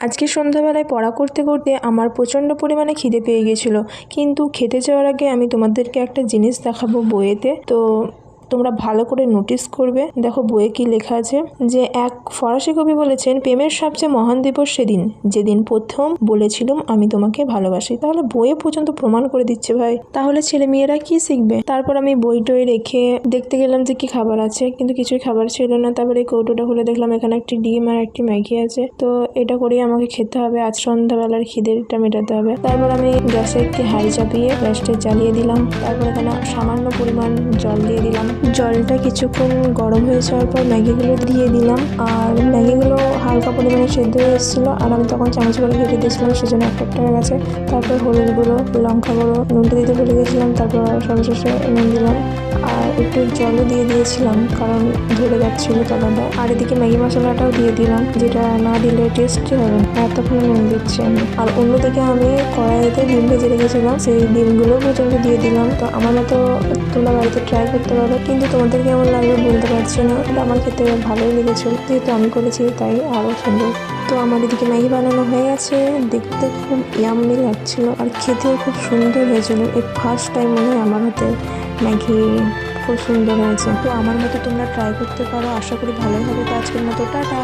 আজকে সন্ধ্যাবেলায় পড়া করতে করতে আমার প্রচণ্ড পরিমাণে খিদে পেয়ে গেছিলো, কিন্তু খেতে যাওয়ার আগে আমি তোমাদেরকে একটা জিনিস দেখাবো বইয়েতে। তো তোমরা ভালো করে নোটিস করবে। দেখো বইয়ে কি লেখা আছে, যে এক ফরাসি কবি বলেছেন, প্রেমের সবচেয়ে মহান দিবস সেদিন যেদিন প্রথম বলেছিলাম আমি তোমাকে ভালোবাসি। তাহলে বইয়ে পর্যন্ত প্রমাণ করে দিচ্ছে ভাই, তাহলে ছেলে মেয়েরা কি শিখবে? তারপর আমি বই টই রেখে দেখতে গেলাম যে কি খাবার আছে, কিন্তু কিছুই খাবার ছিল না। তারপরে এই কৌটোটা খুলে দেখলাম এখানে একটি ডিম আর একটি ম্যাগি আছে। তো এটা করেই আমাকে খেতে হবে, আজ সন্ধ্যাবেলার খিদেটা মেটাতে হবে। তারপর আমি গ্যাসে একটি হাঁড়ি চাপিয়ে গ্যাসটা জ্বালিয়ে দিলাম। তারপর এখানে সামান্য পরিমাণ জল দিয়ে দিলাম। জলটা কিছুক্ষণ গরম হয়ে যাওয়ার পর ম্যাগিগুলো দিয়ে দিলাম, আর ম্যাগিগুলো হালকা পরিমাণে সেদ্ধ হয়ে এসেছিলো, আর আমি তখন চামচ করে কেটে দিয়েছিলাম, সেজন্য একটা হয়ে গেছে। তারপর হলুদ গুঁড়ো, লঙ্কা গুঁড়ো, নুনটা দিতে ভুলে গেছিলাম। তারপর সবশেষে নুন দিলাম, আর একটু জলও দিয়ে দিয়েছিলাম কারণ ধরে যাচ্ছিলো তলাটা। আর এদিকে ম্যাগি মশলাটাও দিয়ে দিলাম, যেটা না দিলে টেস্টি হবে না। আর তখন নুন দিচ্ছি আমি। আর অন্যদিকে আমি কড়াইতে ডিম ভেজে রেখেছিলাম, সেই ডিমগুলো পর্যন্ত দিয়ে দিলাম। তো আমার মতো তোমরা বাড়িতে ট্রাই করতে পারো, কিন্তু তোমাদের কেমন লাগবে বলতে পারছি না। কিন্তু আমার খেতে ভালোই লেগেছিল, যেহেতু আমি করেছি তাই আরও সুন্দর। তো আমার এদিকে ম্যাগি বানানো হয়ে গেছে, দেখতে খুব ইয়াম্মি লাগছিল আর খেতেও খুব সুন্দর হয়েছিল। এই ফার্স্ট টাইম মনে হয় আমার হাতে ম্যাগি খুব সুন্দর হয়েছে। তো আমার মতো তোমরা ট্রাই করতে পারো, আশা করি ভালোই হবে। তো আজকের মতো টাটা।